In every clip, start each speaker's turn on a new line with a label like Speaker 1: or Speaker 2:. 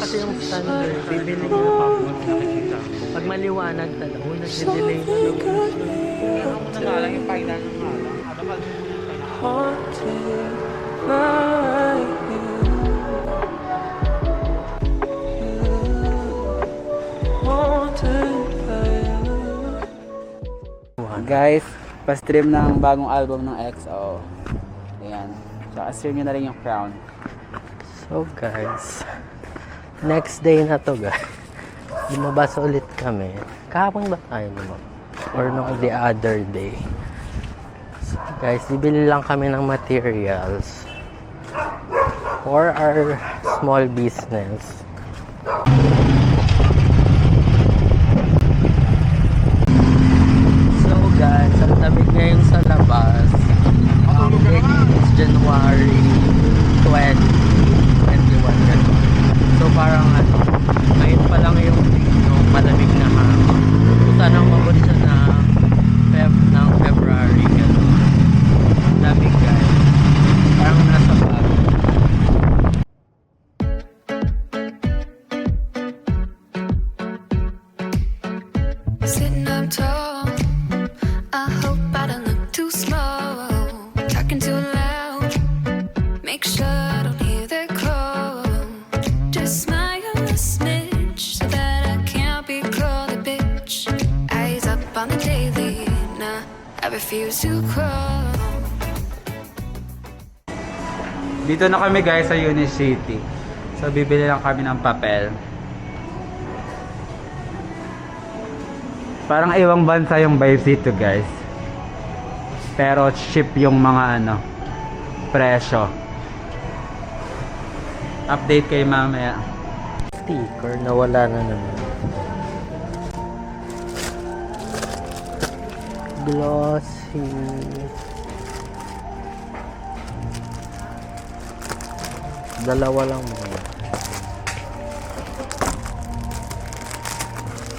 Speaker 1: kasi yung standard. Bibili nyo pa. Pag maliwanag talaga, nag-delay na lang.
Speaker 2: Ano mo na nga lang yung final ng nga lang. Guys, pa-stream ng bagong album ng EXO. Ayan. Tsaka stream nyo na rin yung Crown.
Speaker 1: So guys, next day na to guys. Lumabas ulit kami. Kahapon ba tayo naman? Or no, the other day. So guys, bibili lang kami ng materials for our small business. So guys, ang lamig ngayon sa labas. It's January 2021 ganun. So parang ngayon pa lang yung malamig na hangin. So sana umabot siya ng February ganun. Lamig guys. Parang nasa bago.
Speaker 3: Sitting up tall, I hope I don't look too slow. Talking too loud, make sure I don't hear their call. Just smile a smidge so that I can't be called a bitch. Eyes up on the daily, nah, I refuse to crawl.
Speaker 2: Dito na kami guys sa Unicity. So bibili lang kami ng papel. Parang ibang bansa yung vibes dito guys. Pero cheap yung mga presyo. Update kay mamaya.
Speaker 1: Sticker nawala na naman. Glossy. Dalawa lang muna.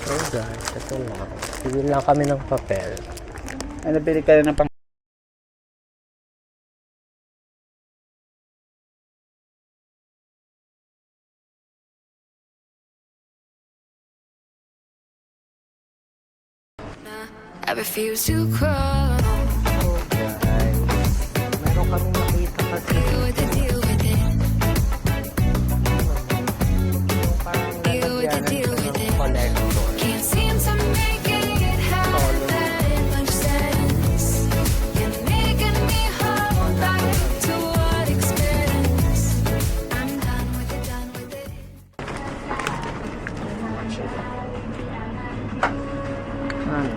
Speaker 1: So guys, ito lang. Bibili lang kami ng papel.
Speaker 2: Ano pili ka na ng pang...
Speaker 3: Nah, I refuse to crawl.
Speaker 1: So guys, meron kami nakita kasi
Speaker 3: Deal with it, deal with it.
Speaker 1: yung parang
Speaker 3: Deal with it,
Speaker 1: lalagyanan
Speaker 3: deal
Speaker 1: siya
Speaker 3: with
Speaker 1: ng
Speaker 3: it.
Speaker 1: collector.
Speaker 3: Can't seem to make it happen. Much sense. You're making me hold back to what experience. I'm done with it, done with it.
Speaker 1: Ano?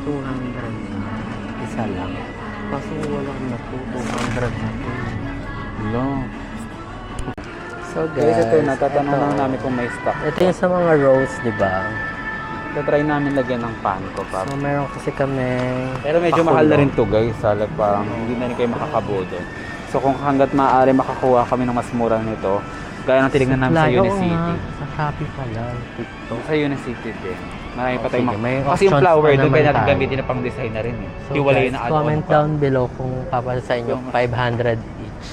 Speaker 1: 200. Isa lang. Kaso walang na 200 na po.
Speaker 2: Long.
Speaker 1: So
Speaker 2: Guys,
Speaker 1: guys,
Speaker 2: ito natatanong lang namin kung may stock.
Speaker 1: ito yung sa mga rolls, di ba?
Speaker 2: Try namin lagyan ng panko pa.
Speaker 1: So meron kasi kami.
Speaker 2: Pero medyo mahal na rin to guys. Salag parang hindi na rin kayo makakabuo doon. So kung hanggat maaari makakuha kami ng mas mura nito, gaya ng tinignan namin sa Unicity.
Speaker 1: Sa Shopee pala, TikTok.
Speaker 2: Sa Unicity din. Marami pa tayong
Speaker 1: sige, may
Speaker 2: kasi yung
Speaker 1: options
Speaker 2: flower
Speaker 1: pa
Speaker 2: doon
Speaker 1: naman
Speaker 2: kaya natin
Speaker 1: tayo.
Speaker 2: gamitin na pang design na rin eh.
Speaker 1: So
Speaker 2: Hiwalay
Speaker 1: guys,
Speaker 2: na add-on
Speaker 1: comment
Speaker 2: pa.
Speaker 1: down below kung papasa sa inyo 500 each.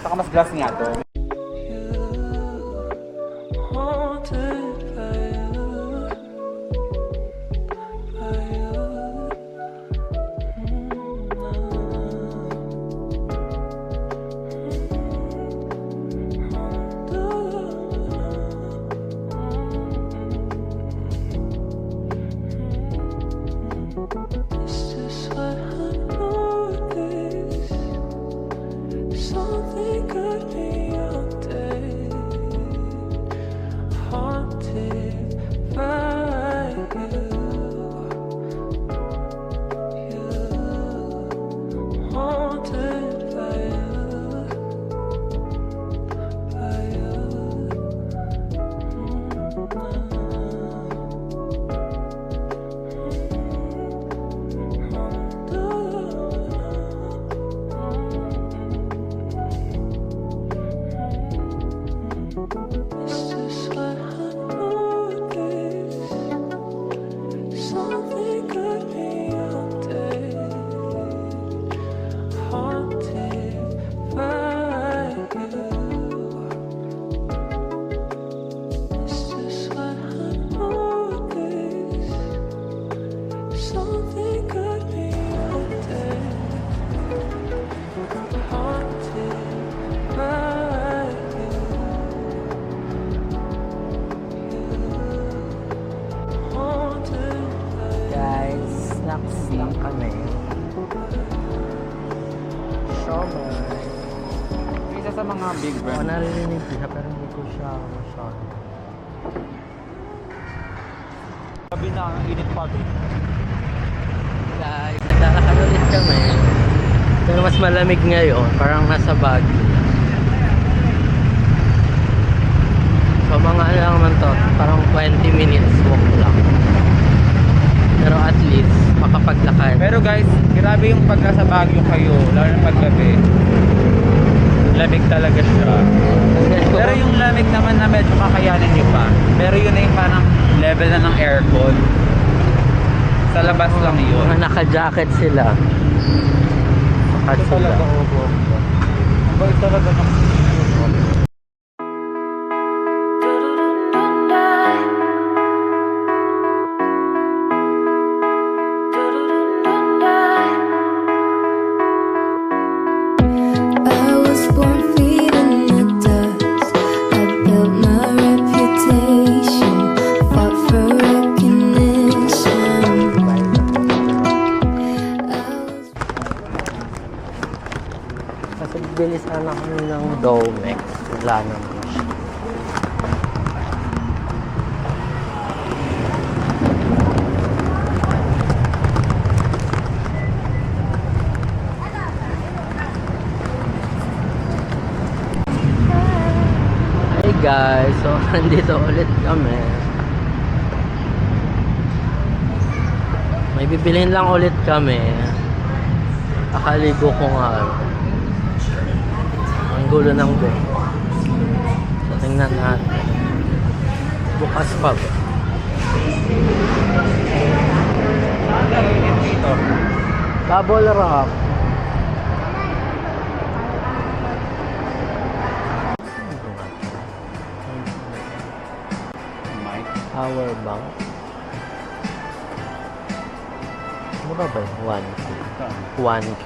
Speaker 2: Saka mas glass nga to.
Speaker 3: Is this what I noticed? Something could be
Speaker 2: big
Speaker 1: Oo,
Speaker 2: brand.
Speaker 1: naririnig siya pero hindi ko siya masyado.
Speaker 2: Sabi na, ang init pa din.
Speaker 1: Guys, naglalakad ulit kami. Pero mas malamig ngayon, parang nasa Baguio. So mga ano lang naman to, parang 20 minutes walk lang. Pero at least, makapaglakad.
Speaker 2: Pero guys, grabe yung pag nasa Baguio kayo, lalo na paggabi. Lamig talaga siya. Pero yung lamig naman na medyo makayanin nyo pa. Pero yun ay parang level na ng aircon. Sa labas lang yun.
Speaker 1: Mga naka-jacket sila. Naka sila.
Speaker 2: Ang bait talaga ng
Speaker 3: I was born feet in the dust. I built my reputation, fought for recognition.
Speaker 1: Kasi bilis na kami ng Domex. Wala naman siya. Hey guys, so nandito ulit kami. May bibilhin lang ulit kami. Akaligo ko nga. Ang gulo ng buhay. So, tingnan natin. Bukas pa ba?
Speaker 2: dito.
Speaker 1: Bubble wrap.
Speaker 2: Mic.
Speaker 1: Power bank. Mura ba yun? 1K. 1K.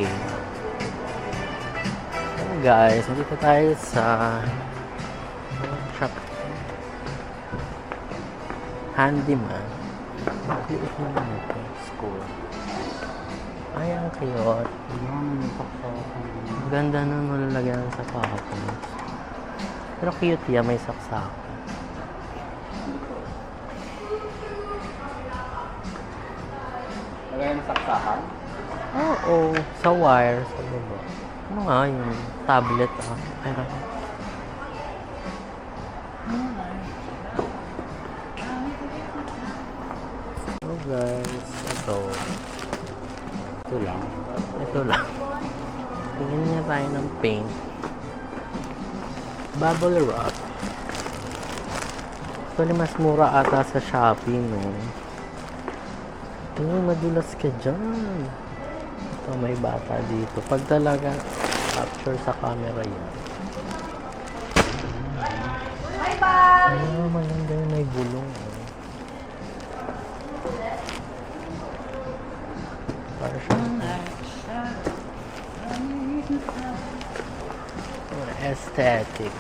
Speaker 1: So guys, nandito tayo sa shop. Handyman. Cute naman ito. School. Ay, ang cute. Ang ganda na malalagyan ng sapatos. Pero cute yan, may saksak.
Speaker 2: Lagay ng saksakan.
Speaker 1: Oo, sa wire, sa baba. Ano nga yung tablet Pero, so guys,
Speaker 2: Ito lang.
Speaker 1: ito lang. Tingin niya tayo ng paint. Bubble wrap. Actually, mas mura ata sa Shopee, no? Tingin, madulas ka dyan. Ito, may bata dito. Pag talaga capture sa camera yan. Ay, maganda yun, may bulong. Para siyang aesthetic.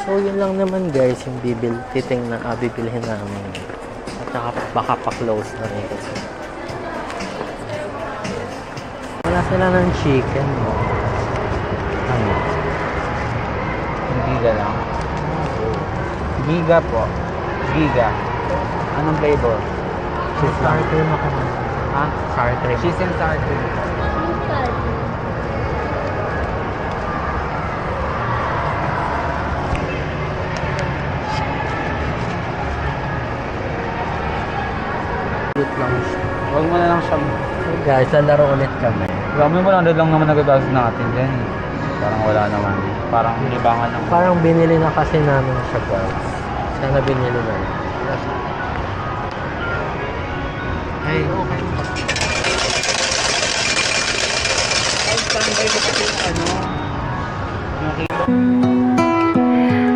Speaker 1: So, yun lang naman guys, yung bibilhin namin. At saka baka pa-close na rin kasi. Wala sila ng chicken, no? Ano?
Speaker 2: Giga lang. Giga po. Giga. Anong flavor?
Speaker 1: Sour cream ako.
Speaker 2: Ha?
Speaker 1: Sour cream.
Speaker 2: Cheese and sour cream.
Speaker 1: Cute lang siya.
Speaker 2: Huwag mo na lang siyang...
Speaker 1: So guys, lalaro ulit kami.
Speaker 2: Grabe mo lang, lang naman nagagastos natin dyan eh. Parang wala naman. Parang libangan lang.
Speaker 1: Parang binili na kasi namin siya guys. Sana binili na.
Speaker 2: Hey, okay. Standby mo kasi yung ano. Nakita.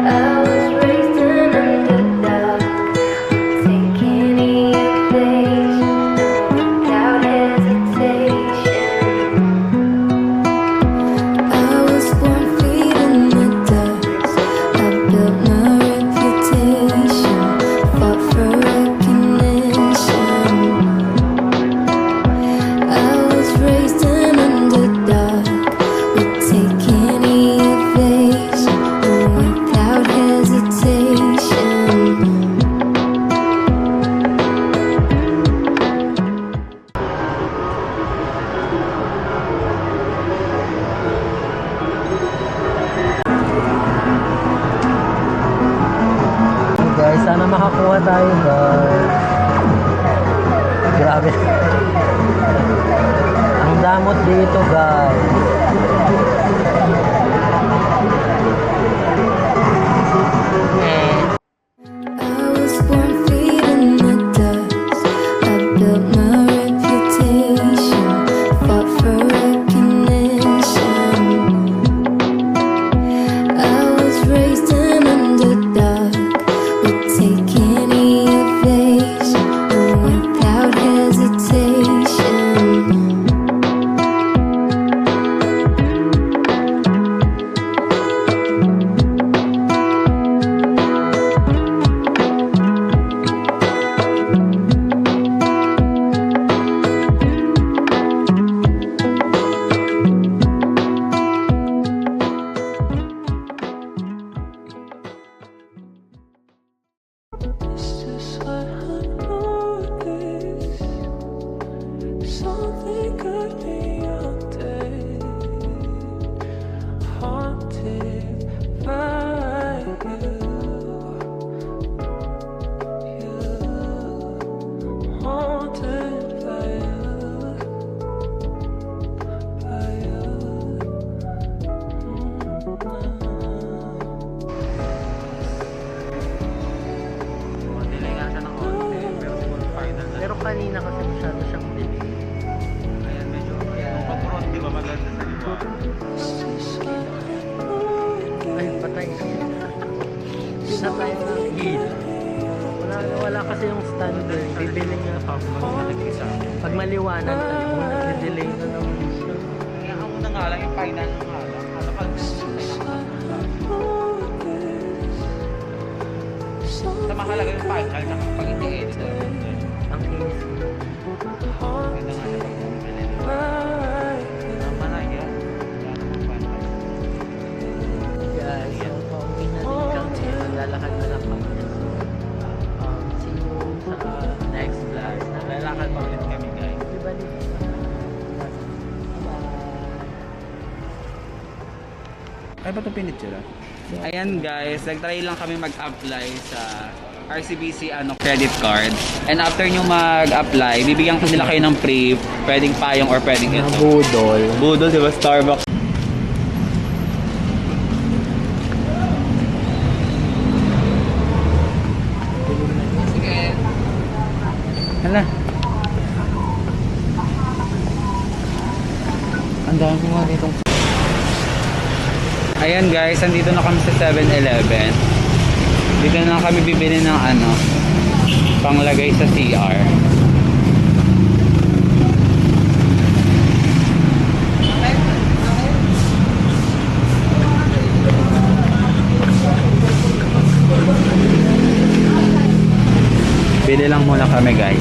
Speaker 3: I was raised an underdog, taking any occasion without hesitation. I was born feet in the dust. I built my reputation, fought for recognition. I was raised an underdog, we're taking
Speaker 1: tayo guys. Grabe. Ang damot dito guys.
Speaker 3: I was born feeding the dust. I built my reputation, fought for recognition. I was raised an underdog, would take any evasion and without hesitation.
Speaker 4: Something could be all day, haunted by you, haunted by you.
Speaker 2: Delay nga siya ng konti, pero siguro final na.
Speaker 1: Pero kanina kasi masyado siyang delay.
Speaker 2: Ayan, medyo, yung pag-front, di ba maganda sa iba?
Speaker 1: Ay, patay na. Hindi na tayo ng gila. Wala kasi yung standard. Bibili nga pa. Pag maliwanag tayo, kung nag-delay na naman siya.
Speaker 2: Kaya ka muna nga lang, yung final na nga lang. Ano pag sa mahalaga yung final, tsaka pag hindi edit na yun.
Speaker 1: Ang kinis.
Speaker 2: Maganda nga siya pag bumibili. Tama na yan. Wala namang final.
Speaker 1: Guys, so pauwi na din kami. Maglalakad na lang kami. So, see you sa next vlog.
Speaker 2: Lalakad pa ulit kami, guys.
Speaker 1: Diba dito? Bye!
Speaker 2: Ay, ba ito pinitsura? Ayan guys, nag-try lang kami mag-apply sa RCBC credit card. And after nyo mag-apply, bibigyan ko nila kayo ng free, pwedeng payong or pwedeng ito.
Speaker 1: Budol.
Speaker 2: Budol, di ba? Starbucks. Sige. Hala. Ang dami ko nga dito. Ayan guys, andito na kami sa 7-Eleven. Dito na kami bibili ng panglagay sa CR. Bili lang muna kami guys.